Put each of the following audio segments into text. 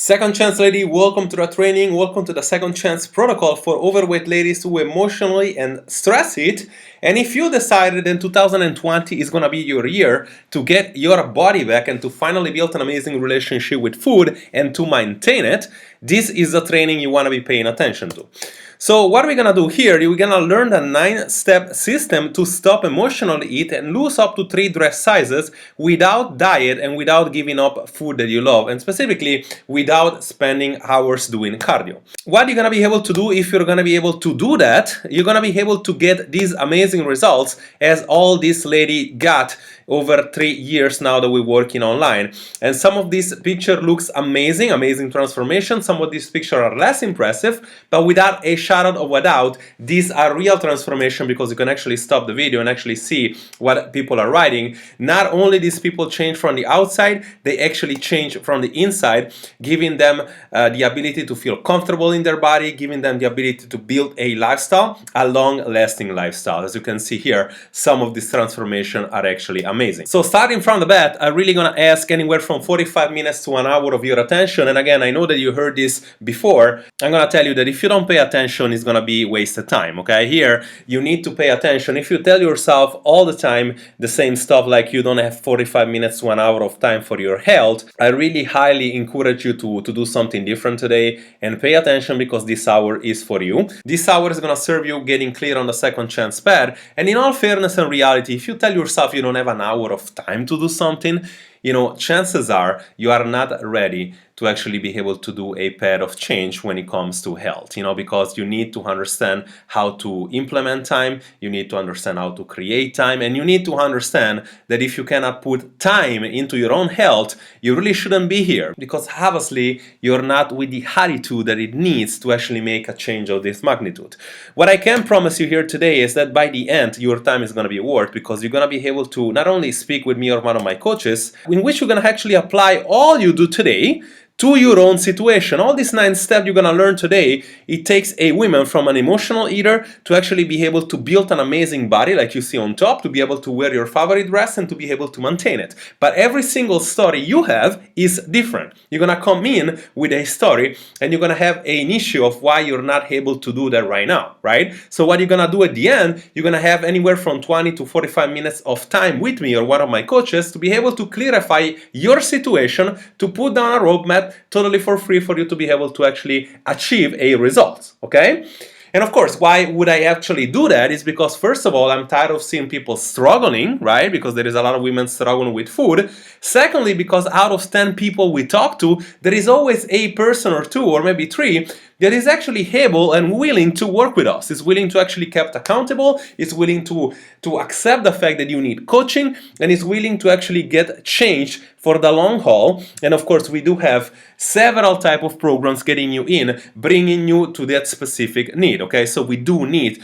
Second chance lady, welcome to the training, welcome to the second chance protocol for overweight ladies who emotionally and stress eat. And if you decided in 2020 is gonna be your year to get your body back and to finally build an amazing relationship with food and to maintain it, this is the training you wanna be paying attention to. So what we're gonna do here, we're gonna learn the 9-step system to stop emotional eat and lose up to 3 dress sizes without diet and without giving up food that you love, and specifically without spending hours doing cardio. What you're gonna be able to do if you're gonna be able to do that, you're gonna be able to get these amazing results as all this lady got over 3 years now that we're working online. And some of this picture looks amazing transformation. Some of these pictures are less impressive, but without a shadow of a doubt, these are real transformation because you can actually stop the video and actually see what people are writing. Not only these people change from the outside, they actually change from the inside, giving them the ability to feel comfortable in their body, giving them the ability to build a lifestyle, a long-lasting lifestyle. As you can see here, some of these transformations are actually amazing. So starting from the bat, I'm really gonna ask anywhere from 45 minutes to an hour of your attention. And again, I know that you heard this before. I'm gonna tell you that if you don't pay attention, it's gonna be wasted time, okay? Here, you need to pay attention. If you tell yourself all the time the same stuff like you don't have 45 minutes to an hour of time for your health, I really highly encourage you to do something different today and pay attention because this hour is for you. This hour is gonna serve you getting clear on the second chance pad. And in all fairness and reality, if you tell yourself you don't have an hour of time to do something, chances are you are not ready to actually be able to do a path of change when it comes to health, because you need to understand how to implement time, you need to understand how to create time, and you need to understand that if you cannot put time into your own health, you really shouldn't be here, because obviously you're not with the attitude that it needs to actually make a change of this magnitude. What I can promise you here today is that by the end, your time is going to be worth, because you're going to be able to not only speak with me or one of my coaches, in which you're going to actually apply all you do today to your own situation. All these 9 steps you're gonna learn today, it takes a woman from an emotional eater to actually be able to build an amazing body like you see on top, to be able to wear your favorite dress and to be able to maintain it. But every single story you have is different. You're gonna come in with a story and you're gonna have an issue of why you're not able to do that right now, right? So what you're gonna do at the end, you're gonna have anywhere from 20 to 45 minutes of time with me or one of my coaches to be able to clarify your situation, to put down a roadmap totally for free for you to be able to actually achieve a result, okay? And of course, why would I actually do that is because, first of all, I'm tired of seeing people struggling, right? Because there is a lot of women struggling with food. Secondly, because out of 10 people we talk to, there is always a person or 2 or maybe 3 that is actually able and willing to work with us, is willing to actually kept accountable, is willing to accept the fact that you need coaching, and is willing to actually get change for the long haul. And of course, we do have several type of programs getting you in, bringing you to that specific need, okay? So we do need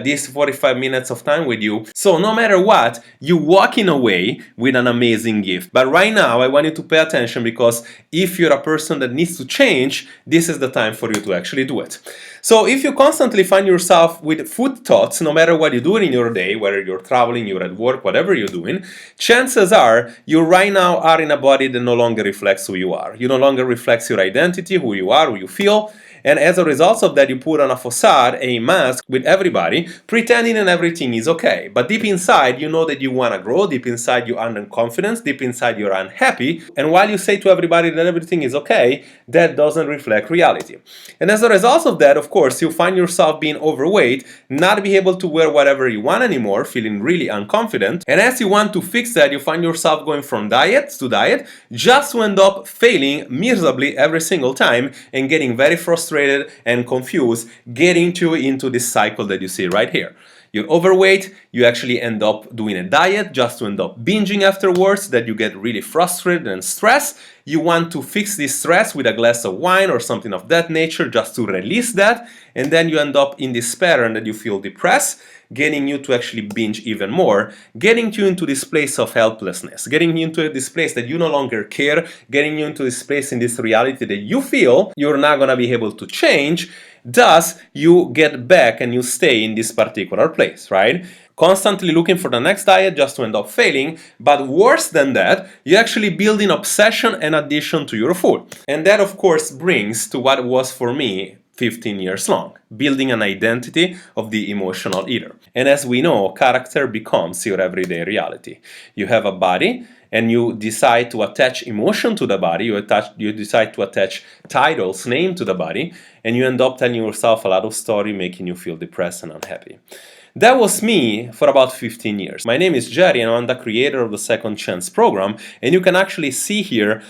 these 45 minutes of time with you. So no matter what, you're walking away with an amazing gift. But right now, I want you to pay attention, because if you're a person that needs to change, this is the time for you to actually do it. So if you constantly find yourself with food thoughts, no matter what you're doing in your day, whether you're traveling, you're at work, whatever you're doing, chances are you right now are in a body that no longer reflects who you are. You no longer reflects your identity, who you are, who you feel. And as a result of that, you put on a facade, a mask with everybody, pretending that everything is okay. But deep inside, you know that you want to grow. Deep inside, you're underconfident. Deep inside, you're unhappy. And while you say to everybody that everything is okay, that doesn't reflect reality. And as a result of that, of course, you find yourself being overweight, not be able to wear whatever you want anymore, feeling really unconfident. And as you want to fix that, you find yourself going from diet to diet, just to end up failing miserably every single time and getting very frustrated and confused, getting you into this cycle that you see right here. You're overweight, you actually end up doing a diet just to end up binging afterwards, that you get really frustrated and stressed. You want to fix this stress with a glass of wine or something of that nature just to release that, and then you end up in this pattern that you feel depressed, getting you to actually binge even more, getting you into this place of helplessness, getting you into this place that you no longer care, getting you into this place in this reality that you feel you're not going to be able to change. Thus, you get back and you stay in this particular place, right? constantly looking for the next diet just to end up failing. But worse than that, you actually build in obsession and addiction to your food. And that of course brings to what was for me 15 years long, building an identity of the emotional eater. And as we know, character becomes your everyday reality. You have a body and you decide to attach emotion to the body, you decide to attach titles, name to the body, and you end up telling yourself a lot of story making you feel depressed and unhappy. That was me for about 15 years. My name is Jerry and I'm the creator of the Second Chance program, and you can actually see here,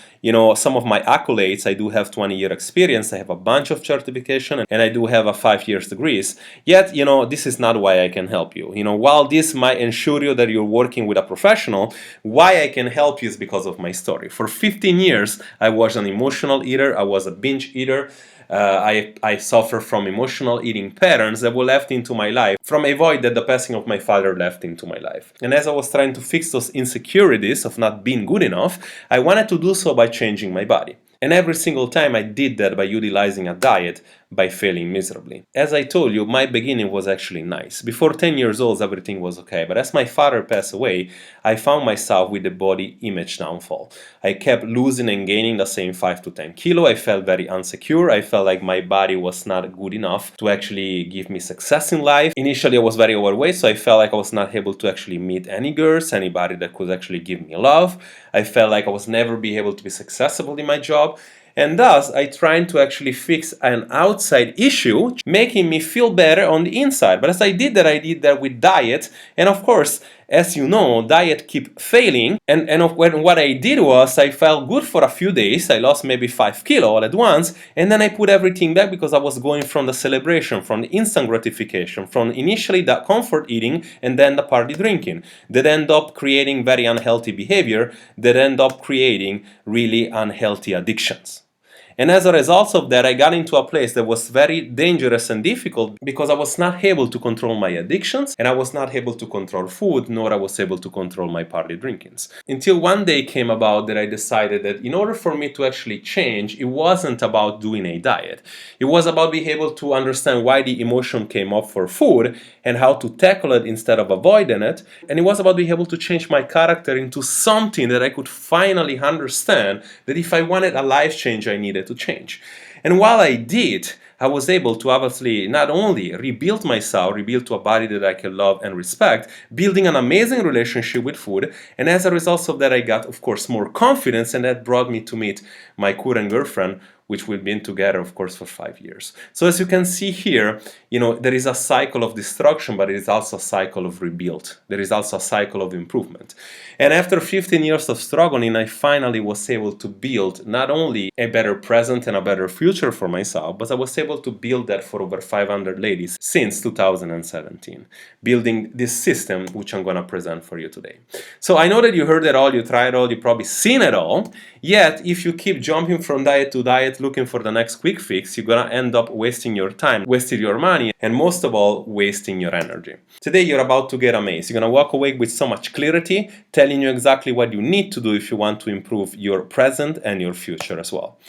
some of my accolades. I do have 20-year experience, I have a bunch of certification, and I do have a 5-year degrees. Yet, this is not why I can help you. While this might ensure you that you're working with a professional, why I can help you is because of my story. For 15 years, I was an emotional eater, I was a binge eater. I suffer from emotional eating patterns that were left into my life from a void that the passing of my father left into my life. And as I was trying to fix those insecurities of not being good enough, I wanted to do so by changing my body. And every single time I did that by utilizing a diet, by failing miserably. As I told you, my beginning was actually nice. Before 10 years old, everything was okay. But as my father passed away, I found myself with the body image downfall. I kept losing and gaining the same 5 to 10 kilo. I felt very insecure. I felt like my body was not good enough to actually give me success in life. Initially, I was very overweight, so I felt like I was not able to actually meet any girls, anybody that could actually give me love. I felt like I was never be able to be successful in my job. And thus, I tried to actually fix an outside issue, making me feel better on the inside. But as I did that with diet. And of course, as you know, diet keep failing. And what I did was I felt good for a few days. I lost maybe 5 kilo all at once. And then I put everything back because I was going from the celebration, from the instant gratification, from initially the comfort eating and then the party drinking. That end up creating very unhealthy behavior, that end up creating really unhealthy addictions. And as a result of that, I got into a place that was very dangerous and difficult because I was not able to control my addictions and I was not able to control food, nor I was able to control my party drinkings. Until one day came about that I decided that in order for me to actually change, it wasn't about doing a diet. It was about being able to understand why the emotion came up for food and how to tackle it instead of avoiding it. And it was about being able to change my character into something that I could finally understand that if I wanted a life change, I needed to change. And while I did, I was able to obviously not only rebuild myself, rebuild to a body that I can love and respect, building an amazing relationship with food, and as a result of that I got, of course, more confidence, and that brought me to meet my current girlfriend, which we've been together, of course, for 5 years. So as you can see here, there is a cycle of destruction, but it is also a cycle of rebuild. There is also a cycle of improvement. And after 15 years of struggling, I finally was able to build not only a better present and a better future for myself, but I was able to build that for over 500 ladies since 2017, building this system, which I'm going to present for you today. So I know that you heard it all, you tried it all, you probably seen it all, yet if you keep jumping from diet to diet, looking for the next quick fix, you're gonna end up wasting your time, wasting your money, and most of all, wasting your energy. Today, you're about to get amazed. You're gonna walk away with so much clarity, telling you exactly what you need to do if you want to improve your present and your future as well.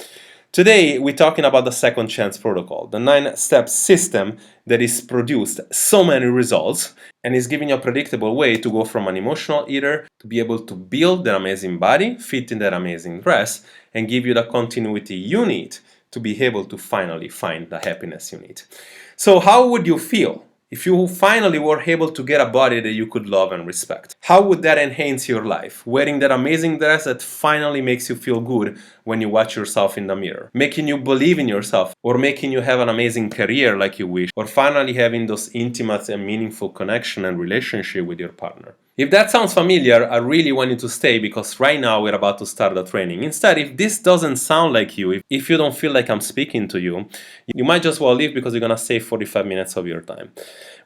Today, we're talking about the Second Chance Protocol, the 9-step system that is produced so many results and is giving you a predictable way to go from an emotional eater to be able to build that amazing body, fit in that amazing dress, and give you the continuity you need to be able to finally find the happiness you need. So how would you feel if you finally were able to get a body that you could love and respect? How would that enhance your life? Wearing that amazing dress that finally makes you feel good when you watch yourself in the mirror, making you believe in yourself, or making you have an amazing career like you wish, or finally having those intimate and meaningful connection and relationship with your partner. If that sounds familiar, I really want you to stay because right now we're about to start the training. Instead, if this doesn't sound like you, if you don't feel like I'm speaking to you, you might just well leave because you're gonna save 45 minutes of your time.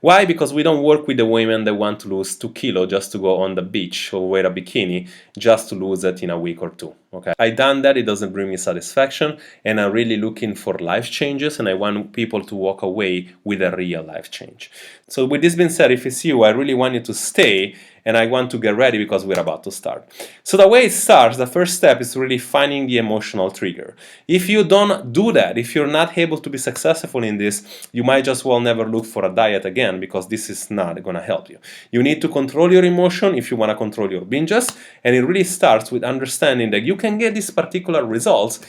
Why? Because we don't work with the women that want to lose 2 kilos just to go on the beach or wear a bikini just to lose it in a week or two. Okay, I done that, it doesn't bring me satisfaction, and I'm really looking for life changes, and I want people to walk away with a real life change. So with this being said, if it's you, I really want you to stay, and I want to get ready because we're about to start. So the way it starts, the first step is really finding the emotional trigger. If you don't do that, if you're not able to be successful in this, you might just well never look for a diet again, because this is not going to help you. You need to control your emotion if you want to control your binges, and it really starts with understanding that you can get these particular results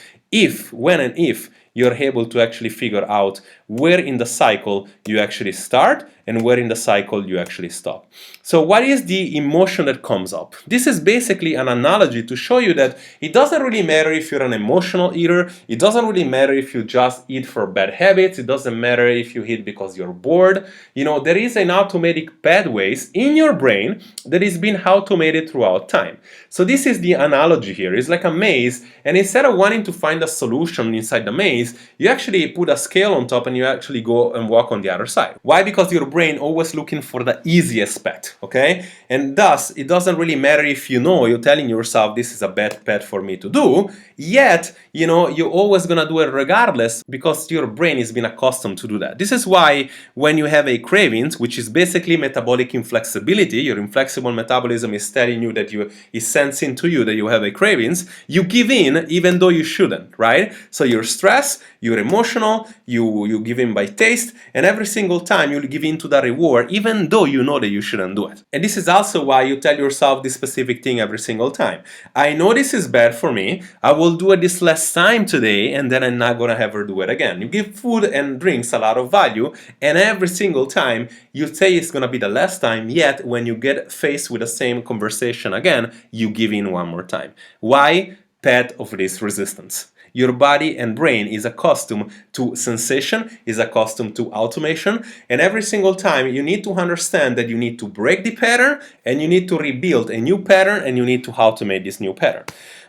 when and if you're able to actually figure out where in the cycle you actually start and where in the cycle you actually stop. So what is the emotion that comes up? This is basically an analogy to show you that it doesn't really matter if you're an emotional eater, it doesn't really matter if you just eat for bad habits, it doesn't matter if you eat because you're bored. There is an automatic pathways in your brain that is being automated throughout time. So this is the analogy here. It's like a maze, and instead of wanting to find a solution inside the maze, you actually put a scale on top and you actually go and walk on the other side. Why? Because your brain always looking for the easiest path, okay? And thus, it doesn't really matter if you're telling yourself this is a bad path for me to do, yet, you're always gonna do it regardless because your brain has been accustomed to do that. This is why when you have a cravings, which is basically metabolic inflexibility, your inflexible metabolism is telling you that is sensing to you that you have a cravings, you give in even though you shouldn't, right? So you're stressed, you're emotional, you give in by taste, and every single time you'll give in to the reward even though you know that you shouldn't do it. And this is also why you tell yourself this specific thing every single time. I know this is bad for me, I will do it this last time today, and then I'm not gonna ever do it again. You give food and drinks a lot of value, and every single time you say it's gonna be the last time, yet when you get faced with the same conversation again, you give in one more time. Why? Path of least resistance. Your body and brain is accustomed to sensation, is accustomed to automation, and every single time you need to understand that you need to break the pattern and you need to rebuild a new pattern and you need to automate this new pattern.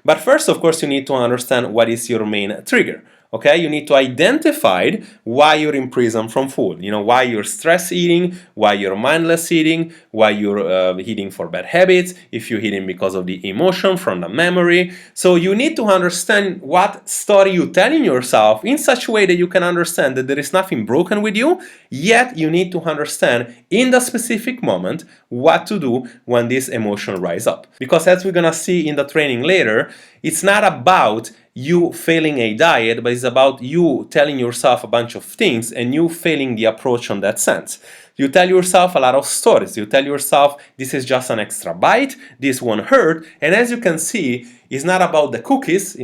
But first, of course, you need to understand what is your main trigger. Okay, you need to identify why you're in prison from food. Why you're stress eating, why you're mindless eating, why you're eating for bad habits, if you're eating because of the emotion from the memory. So you need to understand what story you're telling yourself in such a way that you can understand that there is nothing broken with you, yet you need to understand in the specific moment what to do when this emotion rise up. Because as we're gonna see in the training later, it's not about you failing a diet, but it's about you telling yourself a bunch of things and you failing the approach on that sense. You tell yourself a lot of stories. You tell yourself this is just an extra bite, this won't hurt, and as you can see, it's not about the cookies,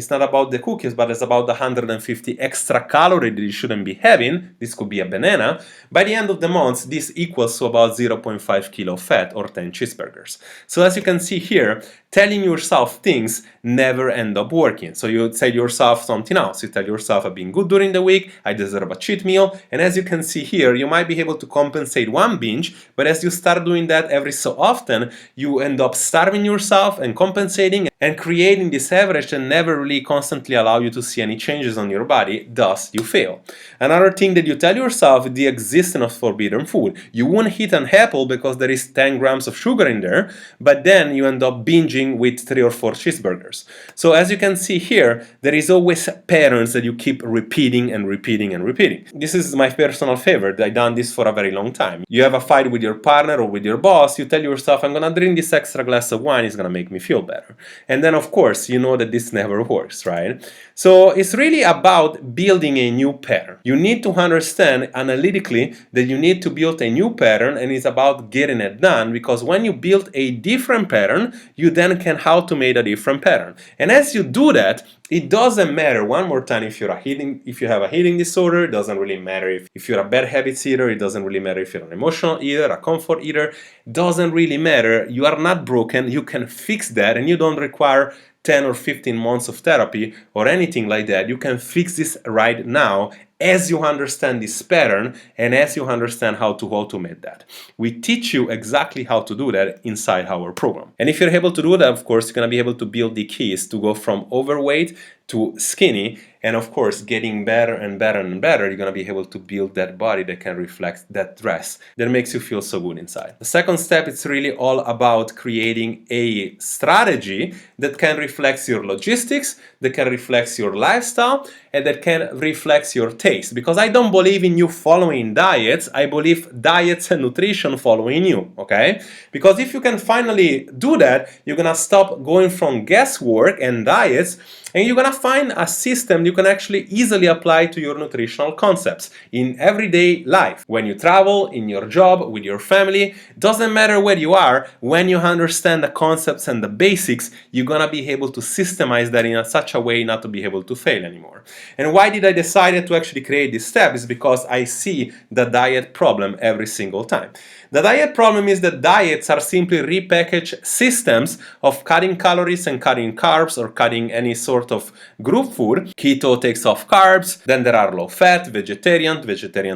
but it's about the 150 extra calories that you shouldn't be having. This could be a banana. By the end of the month, this equals to about 0.5 kilo fat or 10 cheeseburgers. So as you can see here, telling yourself things never end up working. So you tell yourself something else. You tell yourself I've been good during the week, I deserve a cheat meal, and as you can see here, you might be able to compensate one binge, but as you start doing that every so often, you end up starving yourself and compensating and creating this average that never really constantly allow you to see any changes on your body, thus you fail. Another thing that you tell yourself is the existence of forbidden food. You won't eat an apple because there is 10 grams of sugar in there, but then you end up binging with 3 or 4 cheeseburgers. So as you can see here, there is always patterns that you keep repeating and repeating and repeating. This is my personal favorite. I've done this for a very long time. You have a fight with your partner or with your boss, you tell yourself, I'm gonna drink this extra glass of wine, it's gonna make me feel better. And then of course, you know that this never works, right? So it's really about building a new pattern. You need to understand analytically that you need to build a new pattern, and it's about getting it done, because when you build a different pattern, you then can automate a different pattern. And as you do that, it doesn't matter, one more time, if you have a eating disorder, it doesn't really matter if you're a bad habits eater, it doesn't really matter if you're an emotional eater, a comfort eater, doesn't really matter. You are not broken, you can fix that, and you don't require 10 or 15 months of therapy or anything like that. You can fix this right now as you understand this pattern and as you understand how to automate that. We teach you exactly how to do that inside our program. And if you're able to do that, of course, you're going to be able to build the keys to go from overweight to skinny And of course, getting better and better and better, you're gonna be able to build that body that can reflect that dress that makes you feel so good inside. The second step, it's really all about creating a strategy that can reflect your logistics, that can reflect your lifestyle, and that can reflect your taste. Because I don't believe in you following diets, I believe diets and nutrition following you, okay? Because if you can finally do that, you're gonna stop going from guesswork and diets, and you're gonna find a system you can actually easily apply to your nutritional concepts in everyday life. When you travel, in your job, with your family, doesn't matter where you are, when you understand the concepts and the basics, you're gonna be able to systemize that in such a way not to be able to fail anymore. And why did I decide to actually create this step is because I see the diet problem every single time. The diet problem is that diets are simply repackaged systems of cutting calories and cutting carbs or cutting any sort of group food. Keto takes off carbs, then there are low fat, vegetarian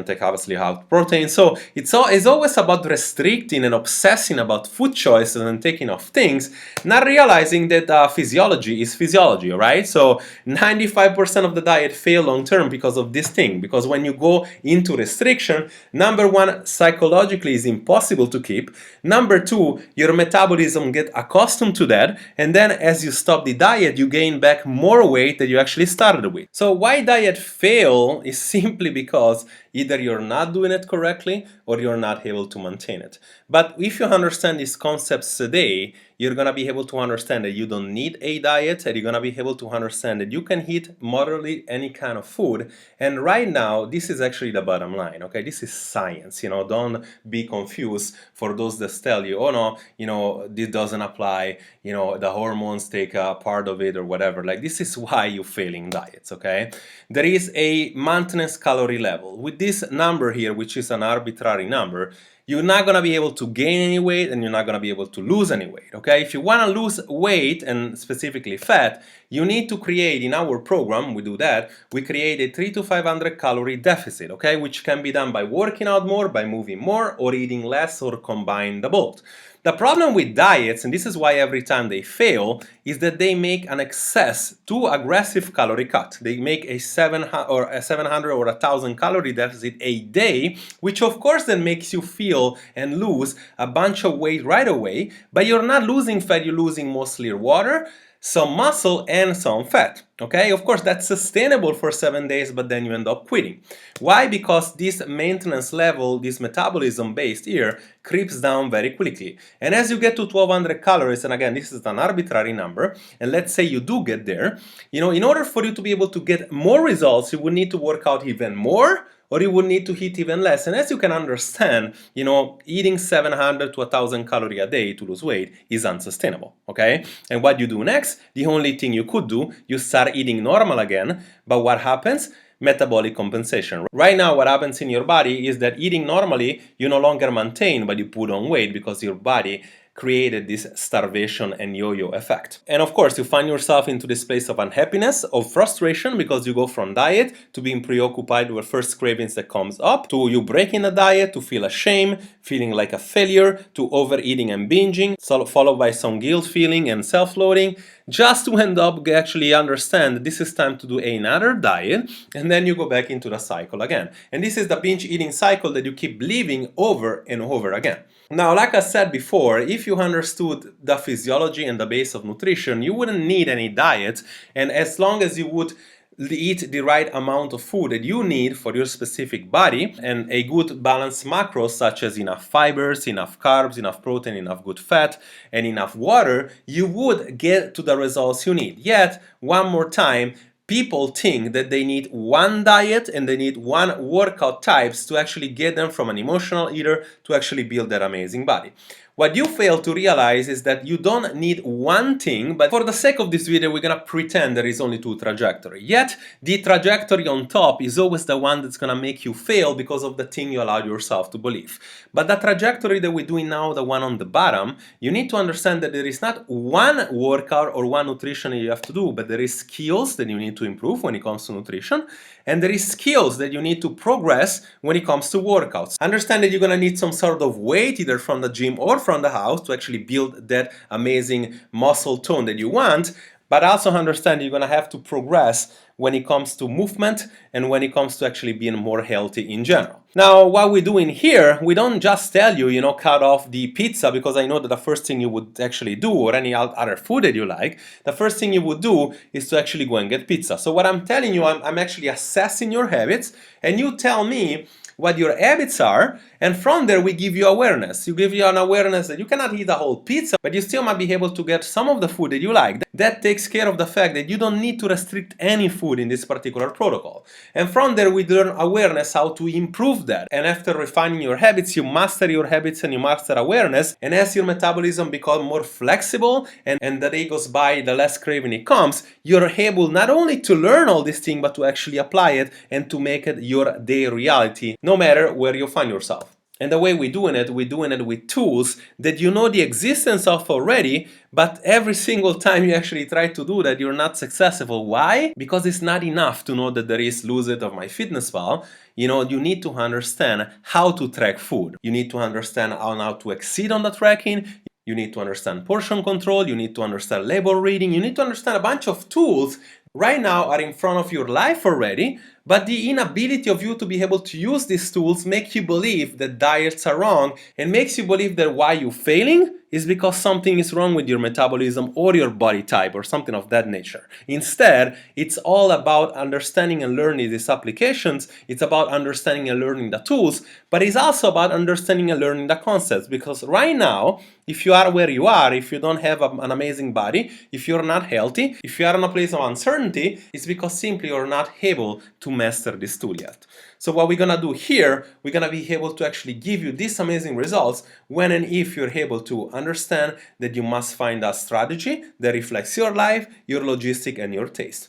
take obviously out protein. So it's always about restricting and obsessing about food choices and taking off things, not realizing that physiology is physiology, right? So 95% of the diet fail long term because of this thing. Because when you go into restriction, number one, psychologically is impossible to keep. Number two, your metabolism get accustomed to that, and then as you stop the diet, you gain back more weight that you actually started with. So why diet fail is simply because either you're not doing it correctly or you're not able to maintain it. But if you understand these concepts today, you're gonna be able to understand that you don't need a diet, and you're gonna be able to understand that you can eat moderately any kind of food. And right now, this is actually the bottom line, okay? This is science, don't be confused for those that tell you, oh no, this doesn't apply, the hormones take a part of it or whatever. Like, this is why you're failing diets, okay? There is a maintenance calorie level. With this number here, which is an arbitrary number, you're not going to be able to gain any weight and you're not going to be able to lose any weight, okay? If you want to lose weight and specifically fat, you need to create, in our program, we do that, we create a 300 to 500 calorie deficit, okay? Which can be done by working out more, by moving more, or eating less, or combine the both. The problem with diets, and this is why every time they fail, is that they make an excess, too aggressive calorie cut. They make a 700 or 1,000 calorie deficit a day, which of course then makes you feel and lose a bunch of weight right away, but you're not losing fat, you're losing mostly your water, some muscle, and some fat. Okay, of course that's sustainable for 7 days, but then you end up quitting. Why? Because this maintenance level, this metabolism based here, creeps down very quickly. And as you get to 1,200 calories, and again, this is an arbitrary number, and let's say you do get there, in order for you to be able to get more results, you would need to work out even more, or you would need to eat even less. And as you can understand, eating 700 to 1,000 calories a day to lose weight is unsustainable, okay? And what you do next, the only thing you could do, you start eating normal again, but what happens? Metabolic compensation. Right now, what happens in your body is that eating normally, you no longer maintain, but you put on weight because your body created this starvation and yo-yo effect. And of course, you find yourself into this place of unhappiness, of frustration, because you go from diet to being preoccupied with first cravings that comes up, to you breaking the diet, to feel ashamed, feeling like a failure, to overeating and binging, followed by some guilt feeling and self-loathing, just to end up actually understand that this is time to do another diet, and then you go back into the cycle again. And this is the binge eating cycle that you keep living over and over again. Now, like I said before, if you understood the physiology and the base of nutrition, you wouldn't need any diet, and as long as you would eat the right amount of food that you need for your specific body and a good balanced macros such as enough fibers, enough carbs, enough protein, enough good fat, and enough water, you would get to the results you need. Yet, one more time, people think that they need one diet and they need one workout types to actually get them from an emotional eater to actually build that amazing body. What you fail to realize is that you don't need one thing, but for the sake of this video, we're gonna pretend there is only two trajectories. Yet, the trajectory on top is always the one that's gonna make you fail because of the thing you allowed yourself to believe. But the trajectory that we're doing now, the one on the bottom, you need to understand that there is not one workout or one nutrition that you have to do, but there is skills that you need to improve when it comes to nutrition, and there is skills that you need to progress when it comes to workouts. Understand that you're gonna need some sort of weight, either from the gym or from the house, to actually build that amazing muscle tone that you want. but also understand you're gonna have to progress when it comes to movement and when it comes to actually being more healthy in general. Now, what we're doing here, we don't just tell you, cut off the pizza, because I know that the first thing you would actually do, or any other food that you like, the first thing you would do is to actually go and get pizza. So what I'm telling you, I'm actually assessing your habits, and you tell me what your habits are, and from there we give you awareness. You give you an awareness that you cannot eat a whole pizza, but you still might be able to get some of the food that you like. That takes care of the fact that you don't need to restrict any food in this particular protocol. And from there we learn awareness, how to improve that. And after refining your habits, you master your habits and you master awareness, and as your metabolism becomes more flexible and the day goes by, the less craving it comes, you're able not only to learn all these things, but to actually apply it and to make it your day reality, no matter where you find yourself. And the way we're doing it with tools that you know the existence of already, but every single time you actually try to do that, you're not successful. Why? Because it's not enough to know that there is Lose It of MyFitnessPal. You need to understand how to track food. You need to understand how to exceed on the tracking. You need to understand portion control. You need to understand label reading. You need to understand a bunch of tools right now are in front of your life already, but the inability of you to be able to use these tools make you believe that diets are wrong, and makes you believe that why you're failing is because something is wrong with your metabolism or your body type or something of that nature. Instead, it's all about understanding and learning these applications. It's about understanding and learning the tools, but it's also about understanding and learning the concepts, because right now, if you are where you are, if you don't have an amazing body, if you're not healthy, if you are in a place of uncertainty, it's because simply you're not able to master this tool yet. So what we're gonna do here, we're gonna be able to actually give you these amazing results when and if you're able to understand that you must find a strategy that reflects your life, your logistic, and your taste.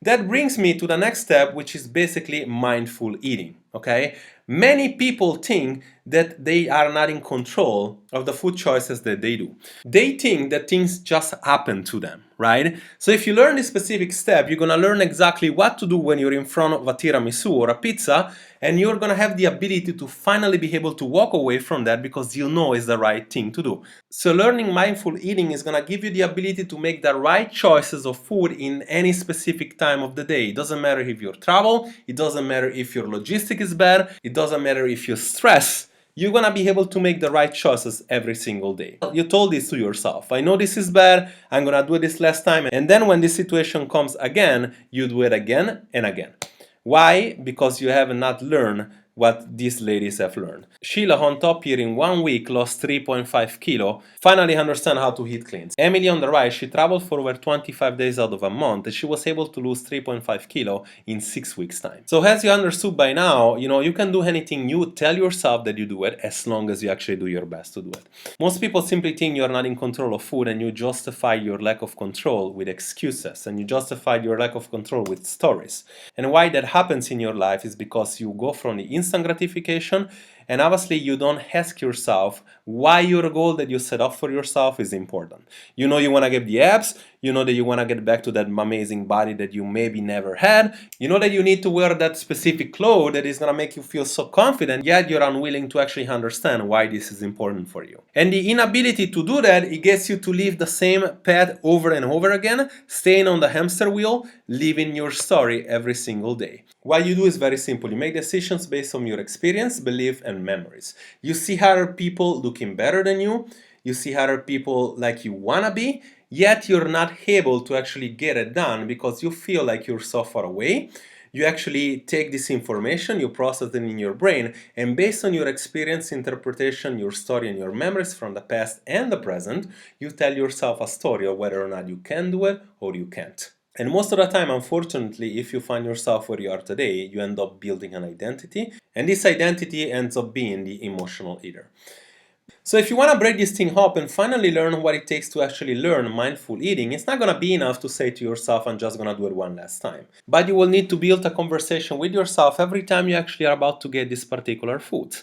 That brings me to the next step, which is basically mindful eating, okay? Many people think that they are not in control of the food choices that they do. They think that things just happen to them, right? So if you learn this specific step, you're gonna learn exactly what to do when you're in front of a tiramisu or a pizza, and you're gonna have the ability to finally be able to walk away from that because you know it's the right thing to do. So learning mindful eating is gonna give you the ability to make the right choices of food in any specific time of the day. It doesn't matter if you travel, it doesn't matter if your logistic is bad, it doesn't matter if you're stressed. You're gonna be able to make the right choices every single day. You told this to yourself. I know this is bad, I'm gonna do this last time, and then when this situation comes again, you do it again and again. Why? Because you have not learned what these ladies have learned. Sheila on top here in 1 week lost 3.5 kilo, finally understand how to eat clean. Emily on the right, she traveled for over 25 days out of a month, and she was able to lose 3.5 kilo in 6 weeks time. So as you understood by now, you can do anything you tell yourself that you do it, as long as you actually do your best to do it. Most people simply think you're not in control of food, and you justify your lack of control with excuses, and you justify your lack of control with stories. And why that happens in your life is because you go from the instant gratification, and obviously you don't ask yourself why your goal that you set up for yourself is important. You want to get the abs, you know that you want to get back to that amazing body that you maybe never had, you know that you need to wear that specific clothes that is going to make you feel so confident, yet you're unwilling to actually understand why this is important for you. And the inability to do that, it gets you to live the same path over and over again, staying on the hamster wheel, living your story every single day. What you do is very simple. You make decisions based on your experience, belief, and memories. You see other people looking better than you. You see other people like you wanna be, yet you're not able to actually get it done because you feel like you're so far away. You actually take this information, you process it in your brain, and based on your experience, interpretation, your story, and your memories from the past and the present, you tell yourself a story of whether or not you can do it or you can't. And most of the time, unfortunately, if you find yourself where you are today, you end up building an identity, and this identity ends up being the emotional eater. So if you want to break this thing up and finally learn what it takes to actually learn mindful eating, it's not going to be enough to say to yourself, I'm just going to do it one last time. But you will need to build a conversation with yourself every time you actually are about to get this particular food.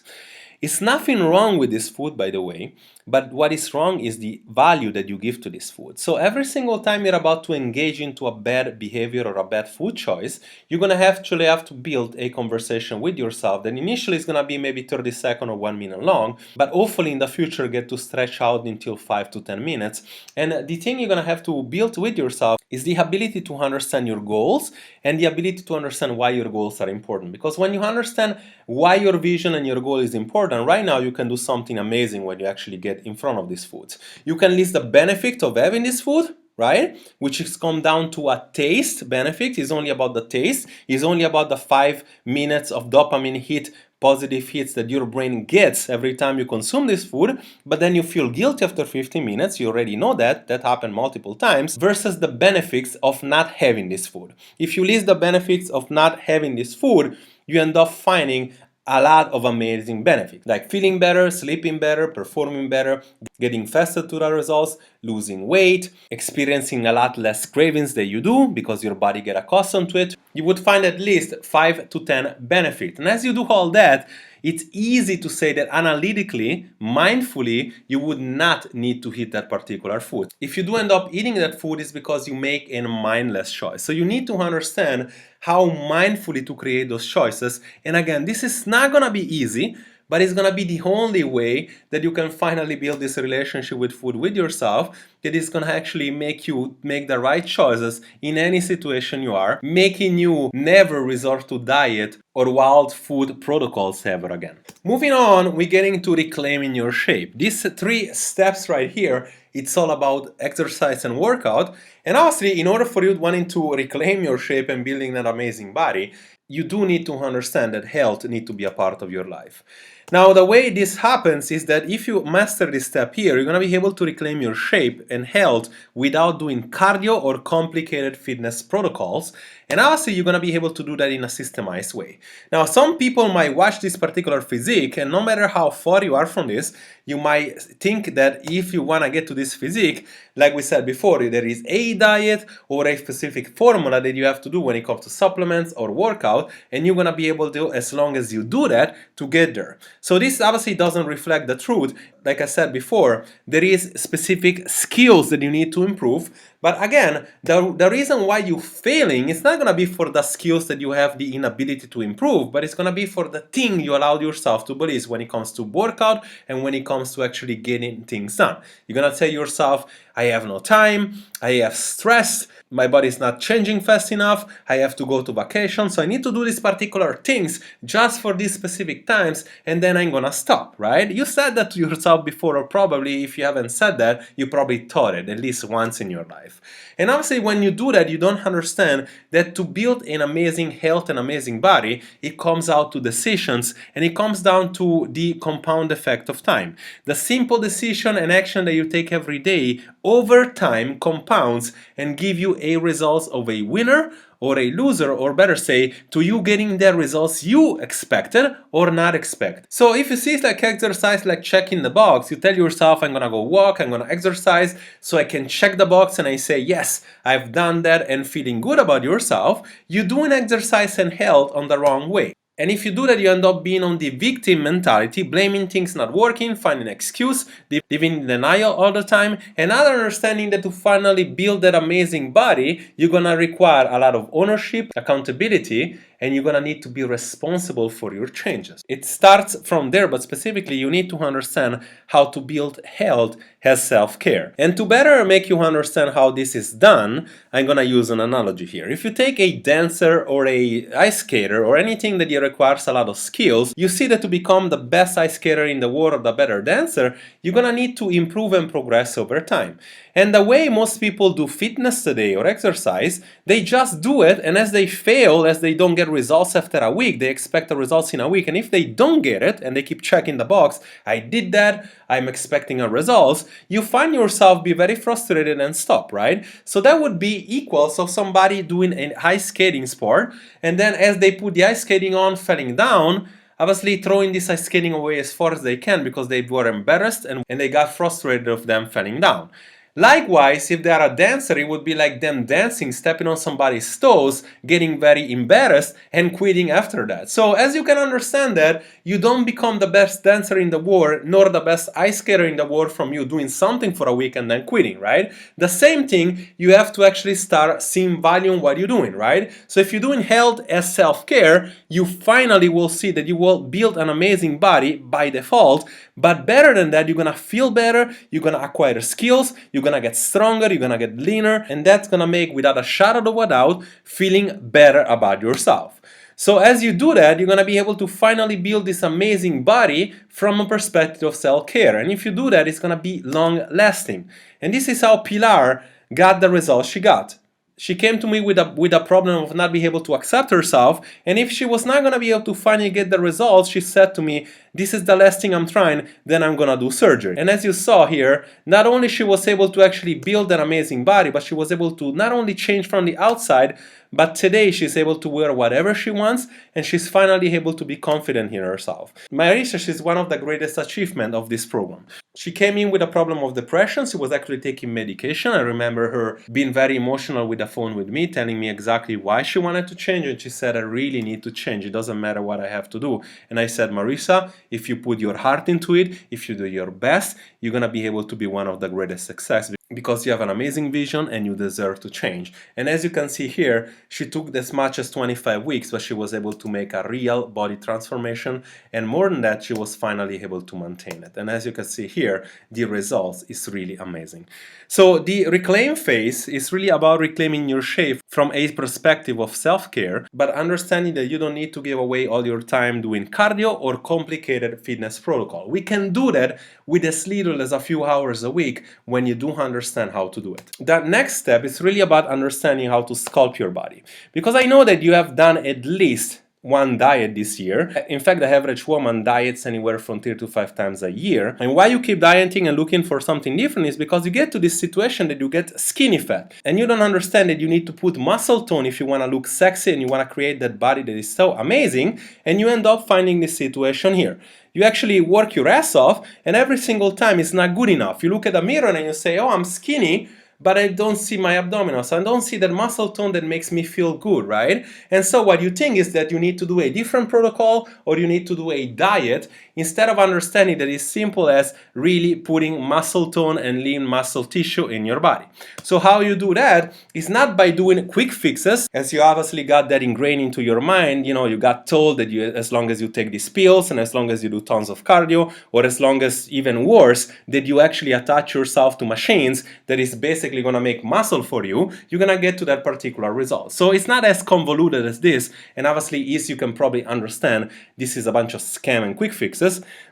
It's nothing wrong with this food, by the way, but what is wrong is the value that you give to this food. So every single time you're about to engage into a bad behavior or a bad food choice, you're going to actually have to build a conversation with yourself that initially is going to be maybe 30 seconds or 1 minute long, but hopefully in the future get to stretch out until 5 to 10 minutes. And the thing you're going to have to build with yourself is the ability to understand your goals and the ability to understand why your goals are important. Because when you understand why your vision and your goal is important, right now you can do something amazing when you actually get in front of these foods. You can list the benefit of having this food, right? Which is come down to a taste benefit. It's only about the taste. It's only about the 5 minutes of dopamine hit, positive hits that your brain gets every time you consume this food, but then you feel guilty after 15 minutes. You already know that happened multiple times, versus the benefits of not having this food. If you list the benefits of not having this food, you end up finding a lot of amazing benefits, like feeling better, sleeping better, performing better, getting faster to the results, losing weight, experiencing a lot less cravings than you do because your body get accustomed to it. You would find at least 5 to 10 benefits. And as you do all that, it's easy to say that analytically, mindfully, you would not need to eat that particular food. If you do end up eating that food, it's because you make a mindless choice. So you need to understand how mindfully to create those choices. And again, this is not gonna be easy, but it's gonna be the only way that you can finally build this relationship with food with yourself, that is gonna actually make you make the right choices in any situation you are, making you never resort to diet or wild food protocols ever again. Moving on, we're getting to reclaiming your shape. These 3 steps right here, it's all about exercise and workout. And obviously, in order for you wanting to reclaim your shape and building that amazing body, you do need to understand that health needs to be a part of your life. Now, the way this happens is that if you master this step here, you're going to be able to reclaim your shape and health without doing cardio or complicated fitness protocols. And obviously, you're going to be able to do that in a systemized way. Now, some people might watch this particular physique, and no matter how far you are from this, you might think that if you want to get to this physique, like we said before, there is a diet or a specific formula that you have to do when it comes to supplements or workout, and you're going to be able to, as long as you do that, to get there. So this obviously doesn't reflect the truth. Like I said before, there is specific skills that you need to improve. But again, the reason why you're failing is not going to be for the skills that you have the inability to improve, but it's going to be for the thing you allowed yourself to believe when it comes to workout and when it comes to actually getting things done. You're going to tell yourself, I have no time, I have stress, my body is not changing fast enough, I have to go to vacation, so I need to do these particular things just for these specific times, and then I'm gonna stop, right? You said that to yourself before, or probably if you haven't said that, you probably thought it at least once in your life. And obviously when you do that, you don't understand that to build an amazing health and amazing body, it comes out to decisions, and it comes down to the compound effect of time. The simple decision and action that you take every day over time compounds and give you a result of a winner or a loser, or better say, to you getting the results you expected or not expect. So if you see like exercise like checking the box, you tell yourself, I'm gonna go walk, I'm gonna exercise, so I can check the box and I say, yes, I've done that, and feeling good about yourself, you're doing exercise and health on the wrong way. And if you do that, you end up being on the victim mentality, blaming things not working, finding an excuse, living in denial all the time, and not understanding that to finally build that amazing body, you're gonna require a lot of ownership, accountability, and you're gonna need to be responsible for your changes. It starts from there, but specifically you need to understand how to build health as self-care. And to better make you understand how this is done, I'm gonna use an analogy here. If you take a dancer or a ice skater or anything that requires a lot of skills, you see that to become the best ice skater in the world or the better dancer, you're gonna need to improve and progress over time. And the way most people do fitness today or exercise, they just do it, and as they fail, as they don't get results after a week, they expect the results in a week, and if they don't get it and they keep checking the box, I did that, I'm expecting a results, you find yourself be very frustrated and stop, right? So that would be equal of somebody doing an ice skating sport, and then as they put the ice skating on, falling down, obviously throwing this ice skating away as far as they can because they were embarrassed and they got frustrated of them falling down. Likewise, if they are a dancer, it would be like them dancing, stepping on somebody's toes, getting very embarrassed, and quitting after that. So as you can understand that, you don't become the best dancer in the world, nor the best ice skater in the world from you doing something for a week and then quitting, right? The same thing, you have to actually start seeing value in what you're doing, right? So if you're doing health as self-care, you finally will see that you will build an amazing body by default, but better than that, you're gonna feel better, you're gonna acquire skills, you're gonna get stronger, you're gonna get leaner, and that's gonna make, without a shadow of a doubt, feeling better about yourself. So as you do that, you're gonna be able to finally build this amazing body from a perspective of self-care. And if you do that, it's gonna be long-lasting. And this is how Pilar got the results she got. She came to me with a problem of not being able to accept herself, and if she was not going to be able to finally get the results, she said to me, this is the last thing I'm trying, then I'm going to do surgery. And as you saw here, not only she was able to actually build an amazing body, but she was able to not only change from the outside, but today she's able to wear whatever she wants, and she's finally able to be confident in herself. My research is one of the greatest achievements of this program. She came in with a problem of depression. She was actually taking medication. I remember her being very emotional with the phone with me, telling me exactly why she wanted to change, and she said, I really need to change. It doesn't matter what I have to do. And I said, Marisa, if you put your heart into it, if you do your best, you're going to be able to be one of the greatest success, because you have an amazing vision and you deserve to change. And as you can see here, she took as much as 25 weeks, but she was able to make a real body transformation, and more than that, she was finally able to maintain it. And as you can see here, the results is really amazing. So the reclaim phase is really about reclaiming your shape from a perspective of self-care, but understanding that you don't need to give away all your time doing cardio or complicated fitness protocol. We can do that with as little as a few hours a week when you do understand how to do it. That next step is really about understanding how to sculpt your body. Because I know that you have done at least one diet this year. In fact, the average woman diets anywhere from 3 to 5 times a year. And why you keep dieting and looking for something different is because you get to this situation that you get skinny fat. And you don't understand that you need to put muscle tone if you want to look sexy and you want to create that body that is so amazing. And you end up finding this situation here. You actually work your ass off, and every single time it's not good enough. You look at the mirror and you say, oh, I'm skinny, but I don't see my abdominals. I don't see that muscle tone that makes me feel good, right? And so what you think is that you need to do a different protocol or you need to do a diet, instead of understanding that it's simple as really putting muscle tone and lean muscle tissue in your body. So how you do that is not by doing quick fixes, as you obviously got that ingrained into your mind. You know, you got told that as long as you take these pills and as long as you do tons of cardio, or as long as, even worse, that you actually attach yourself to machines that is basically going to make muscle for you, you're going to get to that particular result. So it's not as convoluted as this, and obviously, as you can probably understand, this is a bunch of scam and quick fixes.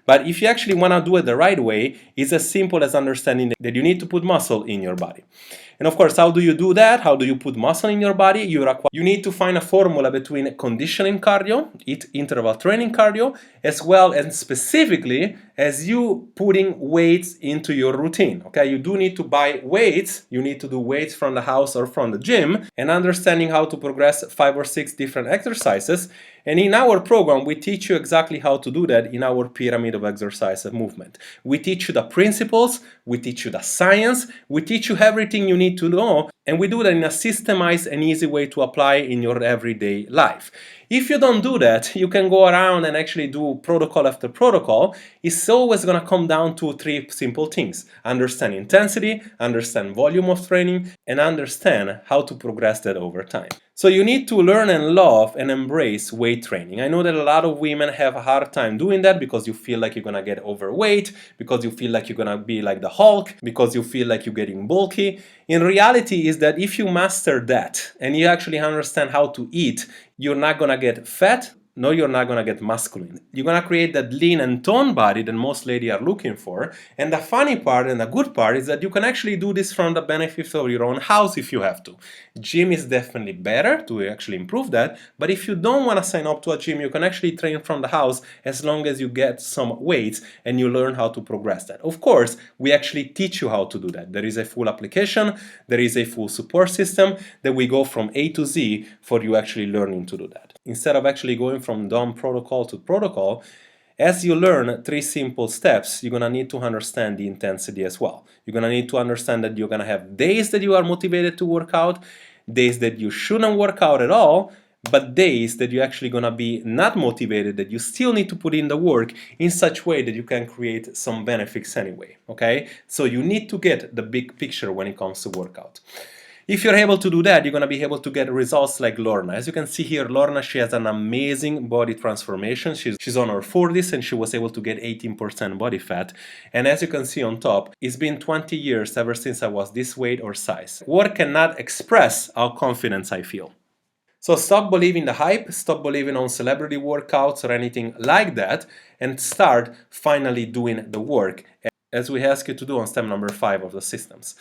But if you actually want to do it the right way, it's as simple as understanding that you need to put muscle in your body. And of course, how do you do that? How do you put muscle in your body? You need to find a formula between conditioning cardio, interval training cardio, as well as specifically as you putting weights into your routine. Okay, you do need to buy weights. You need to do weights from the house or from the gym, and understanding how to progress 5 or 6 different exercises. And in our program, we teach you exactly how to do that in our pyramid of exercise and movement. We teach you the principles, we teach you the science, we teach you everything you need to know, and we do that in a systemized and easy way to apply in your everyday life. If you don't do that, you can go around and actually do protocol after protocol. It's always going to come down to 3 simple things. Understand intensity, understand volume of training, and understand how to progress that over time. So you need to learn and love and embrace weight training. I know that a lot of women have a hard time doing that because you feel like you're going to get overweight, because you feel like you're going to be like the Hulk, because you feel like you're getting bulky. In reality is that if you master that and you actually understand how to eat, you're not going to get fat. No, you're not going to get masculine. You're going to create that lean and toned body that most ladies are looking for. And the funny part and the good part is that you can actually do this from the benefits of your own house if you have to. Gym is definitely better to actually improve that. But if you don't want to sign up to a gym, you can actually train from the house as long as you get some weights and you learn how to progress that. Of course, we actually teach you how to do that. There is a full application. There is a full support system that we go from A to Z for you actually learning to do that. Instead of actually going from dumb protocol to protocol, as you learn 3 simple steps, you're going to need to understand the intensity as well. You're going to need to understand that you're going to have days that you are motivated to work out, days that you shouldn't work out at all, but days that you're actually going to be not motivated, that you still need to put in the work in such way that you can create some benefits anyway, okay? So you need to get the big picture when it comes to workout. If you're able to do that, you're going to be able to get results like Lorna. As you can see here, Lorna, she has an amazing body transformation. She's on her 40s and she was able to get 18% body fat. And as you can see on top, it's been 20 years ever since I was this weight or size. Words cannot express how confident I feel. So stop believing the hype, stop believing on celebrity workouts or anything like that, and start finally doing the work, as we ask you to do on step number 5 of the systems.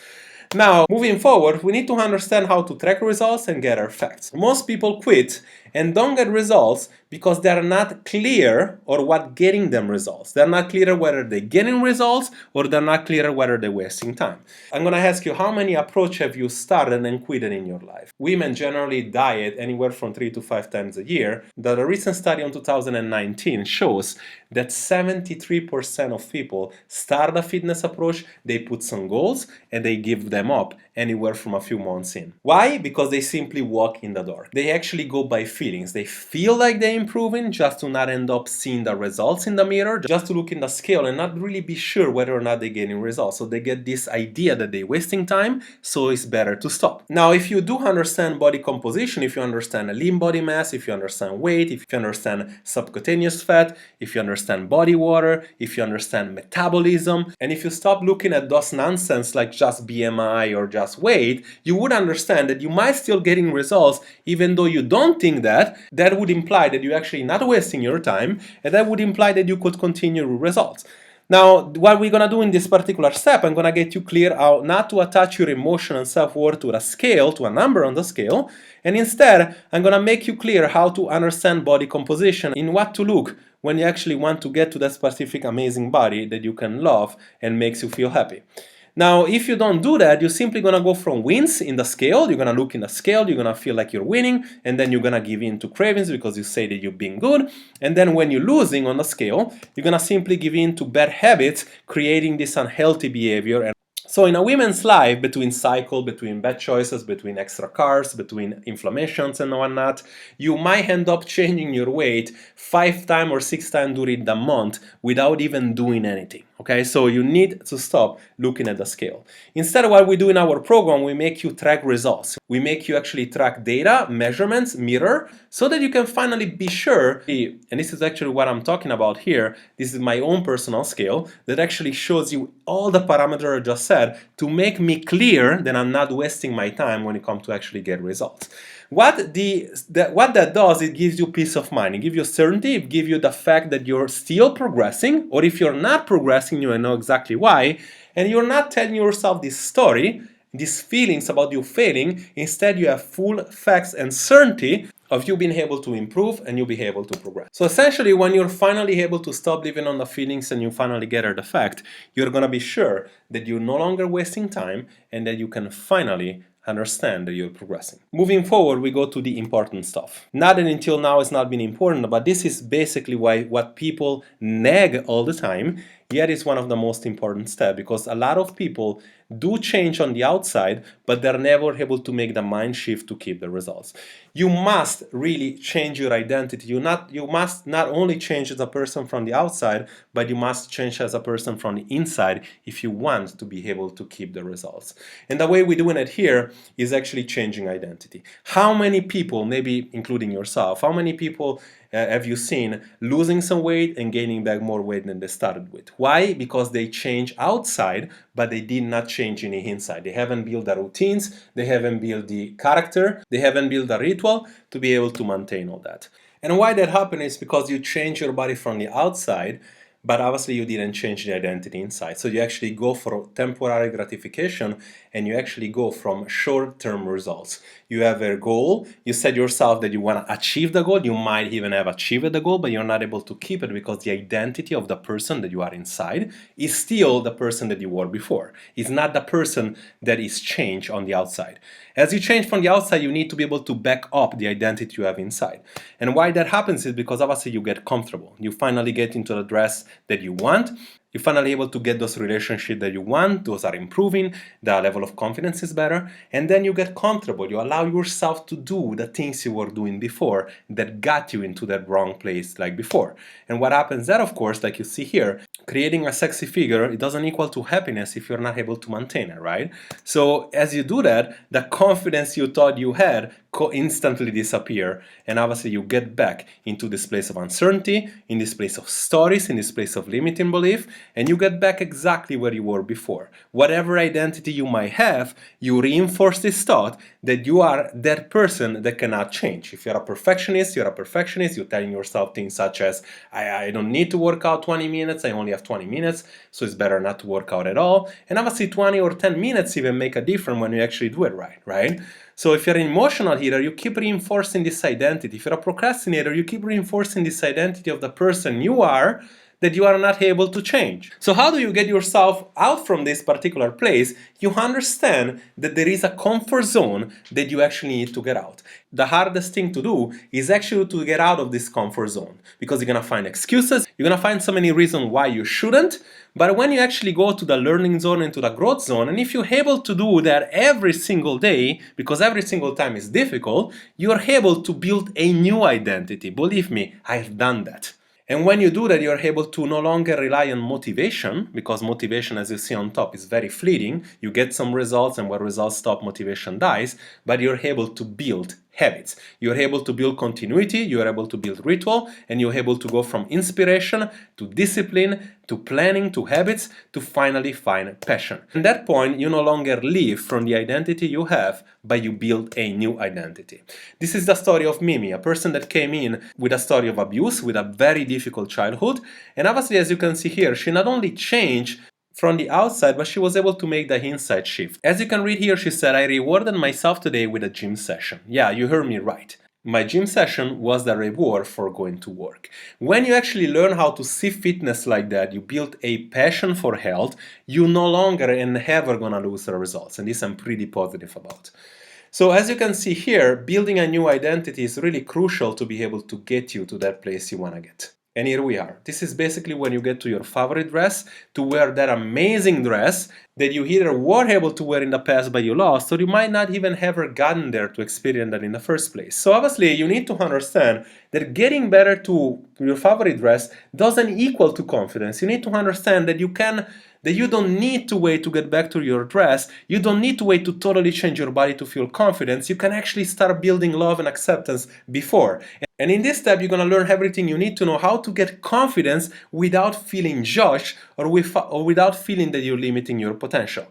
Now, moving forward, we need to understand how to track results and get our facts. Most people quit and don't get results because they are not clear or what getting them results. They're not clear whether they're getting results or they're not clear whether they're wasting time. I'm going to ask you, how many approach have you started and quitted in your life? Women generally diet anywhere from 3 to 5 times a year. The recent study on 2019 shows that 73% of people start a fitness approach, they put some goals, and they give them up anywhere from a few months in. Why? Because they simply walk in the dark. They actually go by feelings. They feel like they're improving just to not end up seeing the results in the mirror, just to look in the scale and not really be sure whether or not they're getting results. So they get this idea that they're wasting time, so it's better to stop. Now, if you do understand body composition, if you understand lean body mass, if you understand weight, if you understand subcutaneous fat, if you understand body water, if you understand metabolism, and if you stop looking at those nonsense like just BMI or just weight, you would understand that you might still getting results even though you don't think that. That would imply that you're actually not wasting your time, and that would imply that you could continue results. Now, what we're gonna do in this particular step, I'm gonna get you clear how not to attach your emotion and self-worth to a scale, to a number on the scale, and instead, I'm gonna make you clear how to understand body composition, in what to look when you actually want to get to that specific amazing body that you can love and makes you feel happy. Now, if you don't do that, you're simply gonna go from wins in the scale, you're gonna look in the scale, you're gonna feel like you're winning, and then you're gonna give in to cravings because you say that you're being good, and then when you're losing on the scale, you're gonna simply give in to bad habits, creating this unhealthy behavior. So in a woman's life, between cycle, between bad choices, between extra carbs, between inflammations and whatnot, you might end up changing your weight 5 times or 6 times during the month without even doing anything. Okay, so you need to stop looking at the scale. Instead, what we do in our program, we make you track results. We make you actually track data, measurements, mirror, so that you can finally be sure, and this is actually what I'm talking about here, this is my own personal scale, that actually shows you all the parameters I just said to make me clear that I'm not wasting my time when it comes to actually get results. What that does, it gives you peace of mind. It gives you certainty. It gives you the fact that you're still progressing, or if you're not progressing, you know exactly why, and you're not telling yourself this story, these feelings about you failing. Instead, you have full facts and certainty of you being able to improve and you'll be able to progress. So essentially, when you're finally able to stop living on the feelings and you finally get the fact, you're gonna be sure that you're no longer wasting time and that you can finally understand that you're progressing. Moving forward, we go to the important stuff. Not that until now it's not been important, but this is basically what people nag all the time, yet it's one of the most important steps, because a lot of people do change on the outside, but they're never able to make the mind shift to keep the results. You must really change your identity. You must not only change as a person from the outside, but you must change as a person from the inside if you want to be able to keep the results. And the way we're doing it here is actually changing identity. How many people, maybe including yourself, how many people have you seen losing some weight and gaining back more weight than they started with? Why? Because they change outside, but they did not change any inside. They haven't built the routines, they haven't built the character, they haven't built the ritual to be able to maintain all that. And why that happens is because you change your body from the outside, but obviously you didn't change the identity inside. So you actually go for temporary gratification and you actually go from short-term results. You have a goal, you said yourself that you want to achieve the goal, you might even have achieved the goal, but you're not able to keep it because the identity of the person that you are inside is still the person that you were before. It's not the person that is changed on the outside. As you change from the outside, you need to be able to back up the identity you have inside. And why that happens is because obviously you get comfortable. You finally get into the dress that you want. You're finally able to get those relationships that you want, those are improving, the level of confidence is better, and then you get comfortable. You allow yourself to do the things you were doing before that got you into that wrong place like before. And what happens there, of course, like you see here, creating a sexy figure, it doesn't equal to happiness if you're not able to maintain it, right? So as you do that, the confidence you thought you had instantly disappear, and obviously you get back into this place of uncertainty, in this place of stories, in this place of limiting belief, and you get back exactly where you were before. Whatever identity you might have, you reinforce this thought that you are that person that cannot change. If you're a perfectionist, you're telling yourself things such as, I don't need to work out 20 minutes, I only have 20 minutes, so it's better not to work out at all. And obviously 20 or 10 minutes even make a difference when you actually do it right? So if you're an emotional healer, you keep reinforcing this identity. If you're a procrastinator, you keep reinforcing this identity of the person you are that you are not able to change. So how do you get yourself out from this particular place? You understand that there is a comfort zone that you actually need to get out. The hardest thing to do is actually to get out of this comfort zone, because you're gonna find excuses, you're gonna find so many reasons why you shouldn't. But when you actually go to the learning zone and to the growth zone, and if you're able to do that every single day, because every single time is difficult, you're able to build a new identity. Believe me, I've done that. And when you do that, you're able to no longer rely on motivation, because motivation, as you see on top, is very fleeting. You get some results, and when results stop, motivation dies, but you're able to build habits. You're able to build continuity, you're able to build ritual, and you're able to go from inspiration to discipline to planning to habits to finally find passion. At that point, you no longer live from the identity you have, but you build a new identity. This is the story of Mimi, a person that came in with a story of abuse, with a very difficult childhood, and obviously, as you can see here, she not only changed from the outside, but she was able to make the inside shift. As you can read here, she said, I rewarded myself today with a gym session. Yeah, you heard me right. My gym session was the reward for going to work. When you actually learn how to see fitness like that, you build a passion for health, you no longer and never gonna lose the results. And this I'm pretty positive about. So as you can see here, building a new identity is really crucial to be able to get you to that place you wanna get. And here we are. This is basically when you get to your favorite dress, to wear that amazing dress that you either were able to wear in the past but you lost, or you might not even have ever gotten there to experience that in the first place. So obviously you need to understand that getting better to your favorite dress doesn't equal to confidence. You need to understand that you don't need to wait to get back to your dress. You don't need to wait to totally change your body to feel confidence. You can actually start building love and acceptance before. And in this step, you're going to learn everything you need to know how to get confidence without feeling judged or without feeling that you're limiting your potential.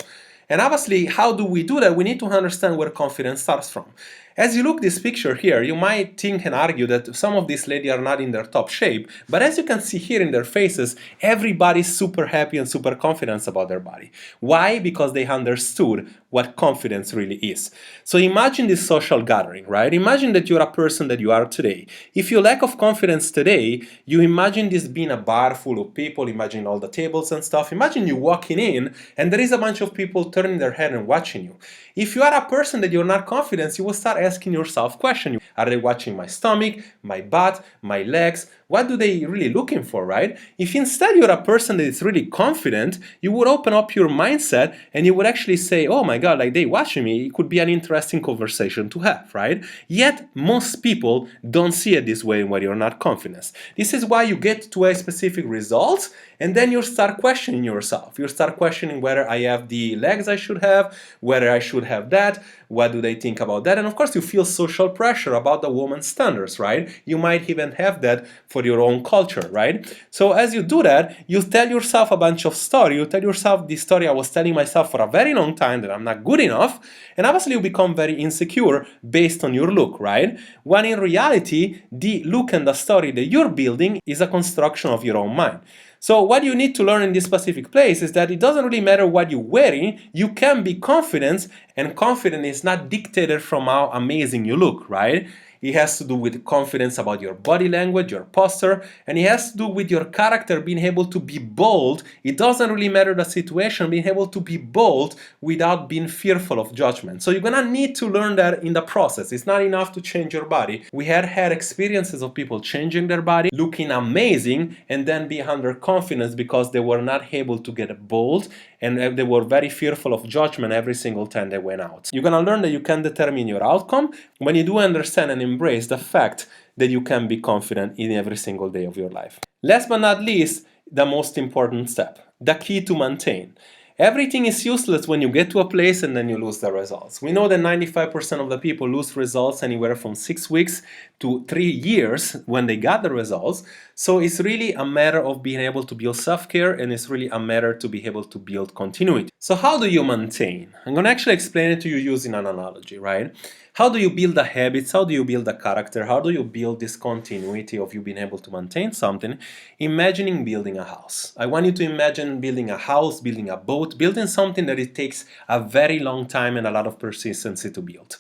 And obviously, how do we do that? We need to understand where confidence starts from. As you look this picture here, you might think and argue that some of these ladies are not in their top shape, but as you can see here in their faces, everybody's super happy and super confident about their body. Why? Because they understood what confidence really is. So imagine this social gathering, right? Imagine that you're a person that you are today. If you lack of confidence today, you imagine this being a bar full of people, imagine all the tables and stuff. Imagine you walking in and there is a bunch of people turning their head and watching you. If you are a person that you're not confident, you will start asking yourself questions. Are they watching my stomach, my butt, my legs? What do they really looking for, right? If instead you're a person that is really confident, you would open up your mindset and you would actually say, oh my God, like they watching me, it could be an interesting conversation to have, right? Yet most people don't see it this way when you're not confident. This is why you get to a specific result and then you start questioning yourself. You start questioning whether I have the legs I should have, whether I should have that, what do they think about that? And of course you feel social pressure about the woman's standards, right? You might even have that for your own culture, right? So as you do that, you tell yourself a bunch of stories. You tell yourself the story I was telling myself for a very long time that I'm not good enough, and obviously you become very insecure based on your look, right? When in reality, the look and the story that you're building is a construction of your own mind. So what you need to learn in this specific place is that it doesn't really matter what you're wearing, you can be confident, and confident is not dictated from how amazing you look, right? it has to do with confidence about your body language, your posture, and it has to do with your character being able to be bold. It doesn't really matter the situation, being able to be bold without being fearful of judgment. So you're gonna need to learn that in the process. It's not enough to change your body. We had experiences of people changing their body, looking amazing, and then be under confidence because they were not able to get bold, and they were very fearful of judgment every single time they went out. You're gonna learn that you can determine your outcome when you do understand and embrace the fact that you can be confident in every single day of your life. Last but not least, the most important step, the key to maintain. Everything is useless when you get to a place and then you lose the results. We know that 95% of the people lose results anywhere from 6 weeks to 3 years when they got the results. So it's really a matter of being able to build self-care, and it's really a matter to be able to build continuity. So how do you maintain? I'm going to actually explain it to you using an analogy, right? How do you build the habits? How do you build the character? How do you build this continuity of you being able to maintain something? Imagining building a house. I want you to imagine building a house, building a boat, building something that it takes a very long time and a lot of persistency to build.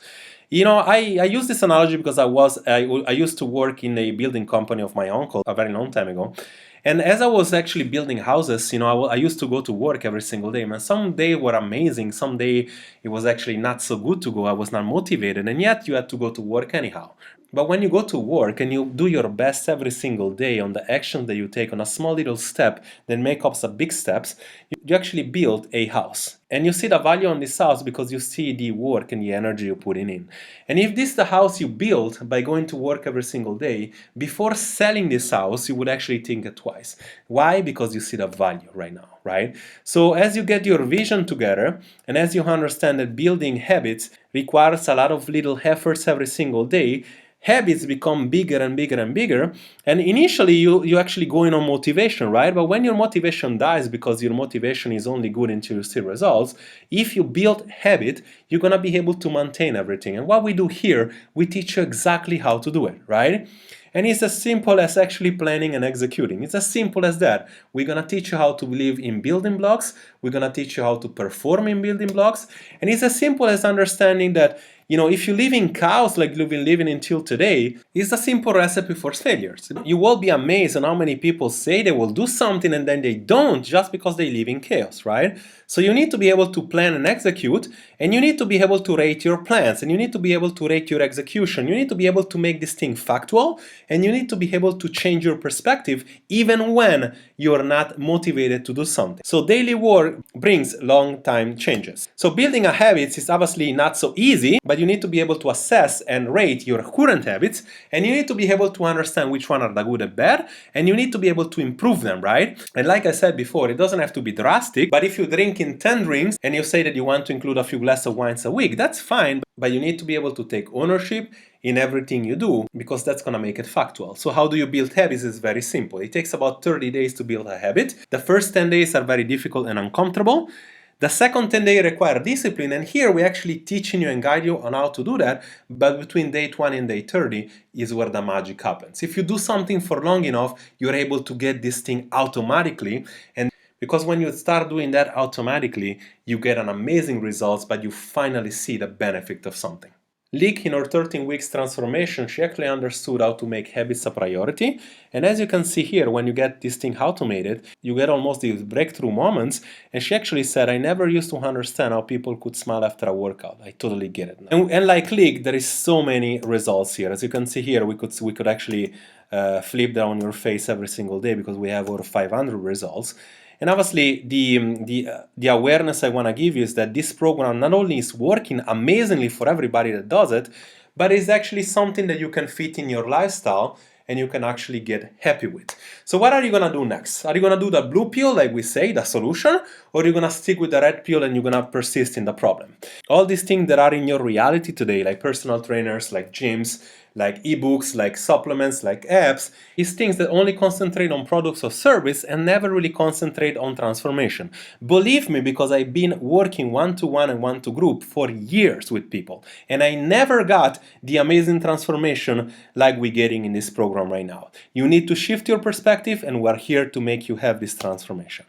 You know, I use this analogy because I used to work in a building company of my uncle a very long time ago. And as I was actually building houses, you know, I used to go to work every single day. Man, some days were amazing. Some day it was actually not so good to go. I was not motivated, and yet you had to go to work anyhow. But when you go to work and you do your best every single day on the action that you take on a small little step that make up some big steps, you actually build a house. And you see the value on this house because you see the work and the energy you're putting in. And if this is the house you build by going to work every single day, before selling this house, you would actually think it twice. Why? Because you see the value right now, right? So as you get your vision together, and as you understand that building habits requires a lot of little efforts every single day, habits become bigger and bigger and bigger, and initially you actually going on motivation, right? But when your motivation dies because your motivation is only good until you see results, if you build habit, you're gonna be able to maintain everything. And what we do here, we teach you exactly how to do it, right? And it's as simple as actually planning and executing. It's as simple as that. We're gonna teach you how to live in building blocks. We're gonna teach you how to perform in building blocks. And it's as simple as understanding that, you know, if you live in chaos like you've been living until today, it's a simple recipe for failures. You will be amazed at how many people say they will do something and then they don't just because they live in chaos, right? So you need to be able to plan and execute, and you need to be able to rate your plans, and you need to be able to rate your execution. You need to be able to make this thing factual, and you need to be able to change your perspective even when you're not motivated to do something. So daily work brings long-time changes. So building a habit is obviously not so easy, but you need to be able to assess and rate your current habits, and you need to be able to understand which one are the good and bad, and you need to be able to improve them, right? And like I said before, it doesn't have to be drastic, but if you drink in 10 drinks and you say that you want to include a few glasses of wines a week, that's fine, but you need to be able to take ownership in everything you do, because that's going to make it factual. So how do you build habits? Is very simple. It takes about 30 days to build a habit. The first 10 days are very difficult and uncomfortable. The second 10 days require discipline, and here we're actually teaching you and guide you on how to do that, but between day 20 and day 30 is where the magic happens. If you do something for long enough, you're able to get this thing automatically, and because when you start doing that automatically, you get an amazing results, but you finally see the benefit of something. Leek, in her 13 weeks transformation, she actually understood how to make habits a priority. And as you can see here, when you get this thing automated, you get almost these breakthrough moments. And she actually said, I never used to understand how people could smile after a workout. I totally get it now. And like Leek, there is so many results here. As you can see here, we could actually flip that on your face every single day because we have over 500 results. And obviously, the awareness I want to give you is that this program not only is working amazingly for everybody that does it, but is actually something that you can fit in your lifestyle and you can actually get happy with. So what are you going to do next? Are you going to do the blue pill, like we say, the solution, or are you going to stick with the red pill and you're going to persist in the problem? All these things that are in your reality today, like personal trainers, like gyms, like ebooks, like supplements, like apps, is things that only concentrate on products or service and never really concentrate on transformation. Believe me, because I've been working one-to-one and one-to-group for years with people, and I never got the amazing transformation like we're getting in this program right now. You need to shift your perspective, and we're here to make you have this transformation.